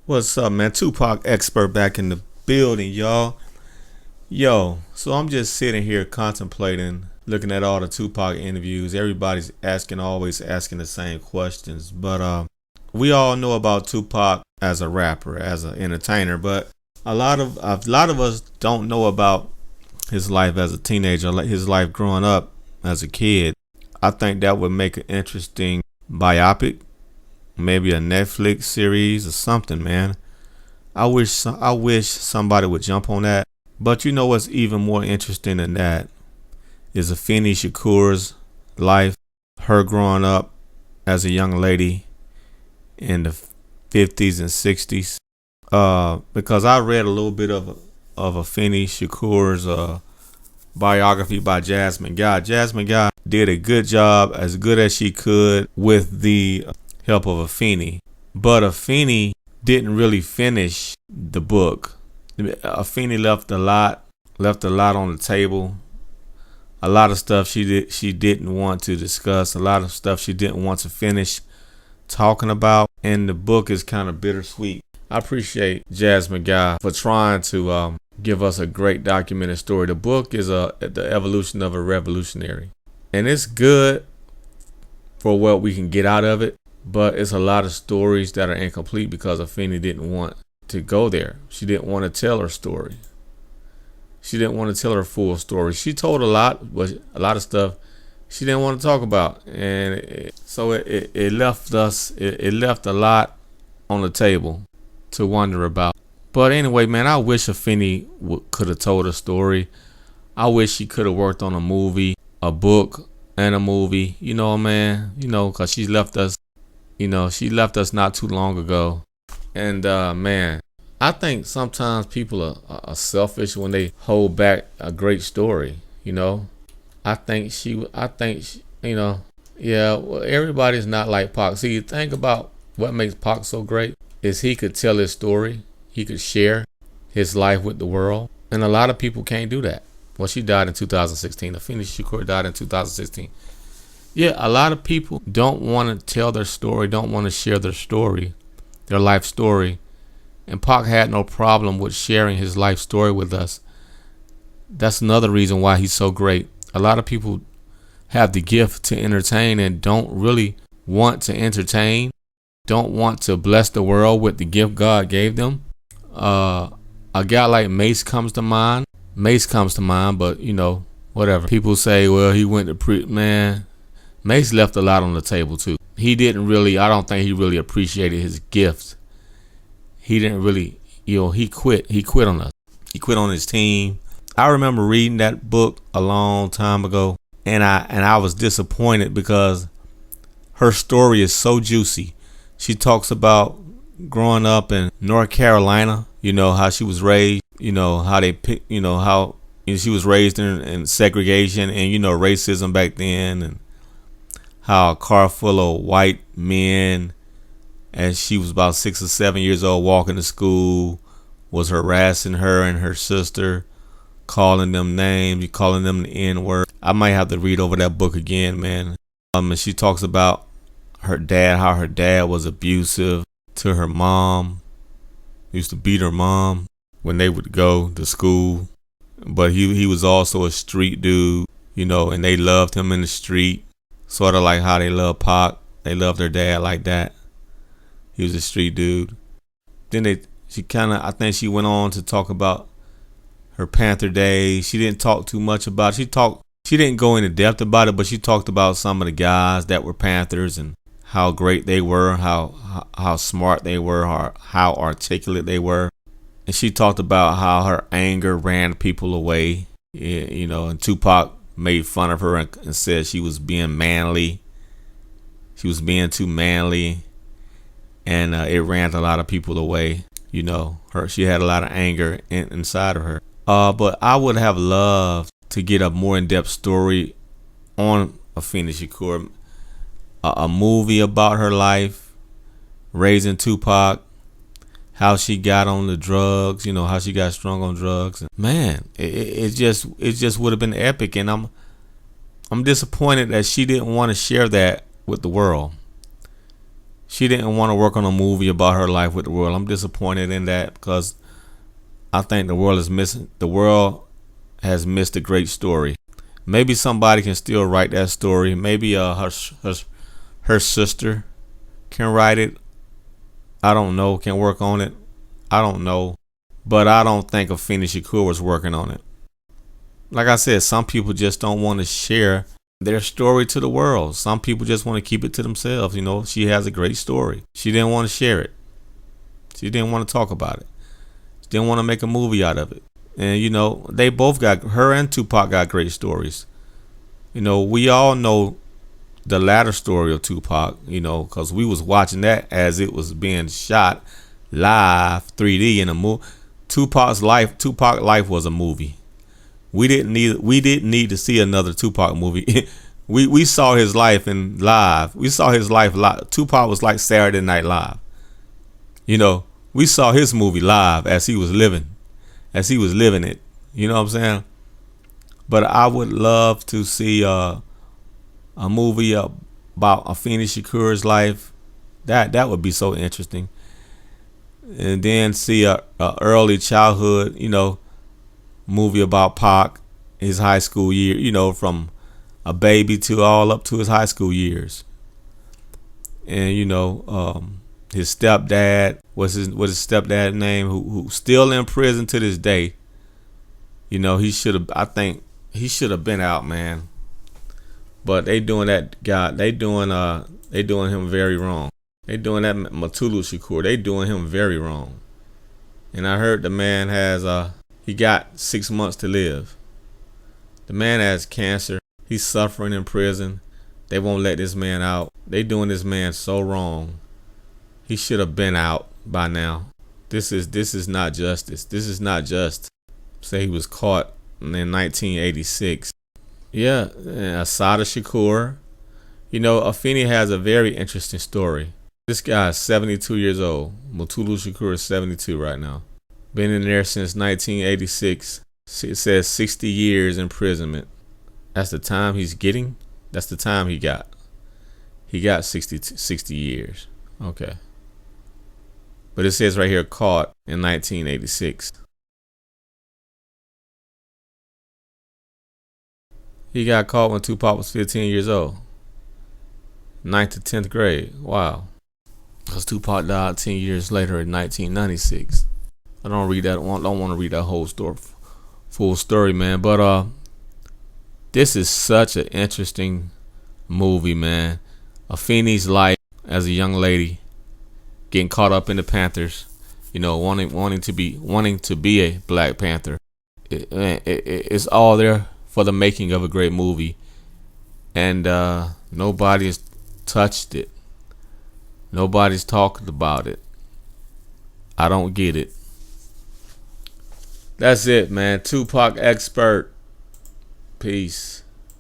What's up, man? Tupac expert back in the building, y'all. Yo, so I'm just sitting here contemplating, looking at all the Tupac interviews. Everybody's always asking the same questions. But we all know about Tupac as a rapper, as an entertainer. But a lot of us don't know about his life as a teenager, like his life growing up as a kid. I think that would make an interesting biopic, maybe a Netflix series or something, man. I wish somebody would jump on that. But you know what's even more interesting than that is Afeni Shakur's life, her growing up as a young lady in the 50s and 60s. Because I read a little bit of Afeni Shakur's biography by Jasmine Guy. Jasmine Guy did a good job, as good as she could, with the help of Afeni. But Afeni didn't really finish the book. Afeni left a lot on the table. A lot of stuff she didn't want to discuss. A lot of stuff she didn't want to finish talking about. And the book is kind of bittersweet. I appreciate Jasmine Guy for trying to give us a great documented story. The book is the evolution of a revolutionary, and it's good for what we can get out of it. But it's a lot of stories that are incomplete because Afeni didn't want to go there. She didn't want to tell her story. She didn't want to tell her full story. She told a lot, but a lot of stuff she didn't want to talk about, and it left us. It left a lot on the table to wonder about. But anyway, man, I wish Afeni could have told her story. I wish she could have worked on a movie, a book, and a movie. You know, man. You know, because she left us. You know, she left us not too long ago. And man, I think sometimes people are selfish when they hold back a great story. You know, you know, yeah. Well, everybody's not like Pac. See, you think about what makes Pac so great is he could tell his story. He could share his life with the world, and a lot of people can't do that. Well, she died in 2016. Afeni Shakur died in 2016. Yeah, a lot of people don't want to tell their story, don't want to share their story, their life story. And Pac had no problem with sharing his life story with us. That's another reason why he's so great. A lot of people have the gift to entertain and don't really want to entertain, don't want to bless the world with the gift God gave them. A guy like Mace comes to mind. But you know, whatever. People say, well, he went to man. Mace left a lot on the table too. I don't think he really appreciated his gift. He didn't really, he quit. He quit on us. He quit on his team. I remember reading that book a long time ago, and I was disappointed because her story is so juicy. She talks about growing up in North Carolina, how she was raised, how they pick, how she was raised in segregation and, racism back then, and how a car full of white men, as she was about 6 or 7 years old, walking to school, was harassing her and her sister, calling them names, calling them the N-word. I might have to read over that book again, man. And she talks about her dad, how her dad was abusive to her mom, used to beat her mom when they would go to school. But he was also a street dude, and they loved him in the street. Sort of like how they love Pac. They love their dad like that. He was a street dude. Then I think she went on to talk about her Panther days. She didn't talk too much about it. She didn't go into depth about it, but she talked about some of the guys that were Panthers and how great they were, how smart they were, how articulate they were. And she talked about how her anger ran people away. And Tupac made fun of her and said she was being manly. She was being too manly, and it ran a lot of people away. She had a lot of anger inside of her. But I would have loved to get a more in-depth story on Afeni Shakur, a movie about her life, raising Tupac, how she got on the drugs, how she got strung on drugs. And man, it just would have been epic. And I'm disappointed that she didn't want to share that with the world. She didn't want to work on a movie about her life with the world. I'm disappointed in that because I think the world is missing. The world has missed a great story. Maybe somebody can still write that story. Maybe her sister can write it. I don't know. Can work on it. I don't know. But I don't think Afeni Shakur was working on it. Like I said, some people just don't want to share their story to the world. Some people just want to keep it to themselves. She has a great story. She didn't want to share it. She didn't want to talk about it. She didn't want to make a movie out of it. And they both her and Tupac got great stories. We all know the latter story of Tupac, because we was watching that as it was being shot live 3D in a movie. Tupac life was a movie. We didn't need to see another Tupac movie. we saw his life in live. We saw his life live. Tupac was like Saturday Night Live. We saw his movie live as he was living it. You know what I'm saying? But I would love to see a movie about Afeni Shakur's life. That would be so interesting. And then see a early childhood, movie about Pac, his high school year, from a baby to all up to his high school years. And his stepdad, what's his stepdad's name, who's still in prison to this day. I think he should have been out, man. But they doing that guy, they doing him very wrong. They doing that Matulu Shakur, they doing him very wrong. And I heard the man he got 6 months to live. The man has cancer. He's suffering in prison. They won't let this man out. They doing this man so wrong. He should have been out by now. This is not justice. This is not just. Say he was caught in 1986. Yeah, Asada Shakur. Afeni has a very interesting story. This guy is 72 years old. Mutulu Shakur is 72 right now. Been in there since 1986. It says 60 years imprisonment. That's the time he's getting. That's the time he got. He got 60 years. Okay. But it says right here, caught in 1986. He got caught when Tupac was 15 years old. 9th to 10th grade. Wow. Because Tupac died 10 years later in 1996. I don't want to read that whole story, full story, man. But this is such an interesting movie, man. Afeni's life as a young lady, getting caught up in the Panthers, wanting to be a Black Panther. It's all there for the making of a great movie, and nobody's touched it. Nobody's talking about it. I don't get it. That's it, man. Tupac expert. Peace.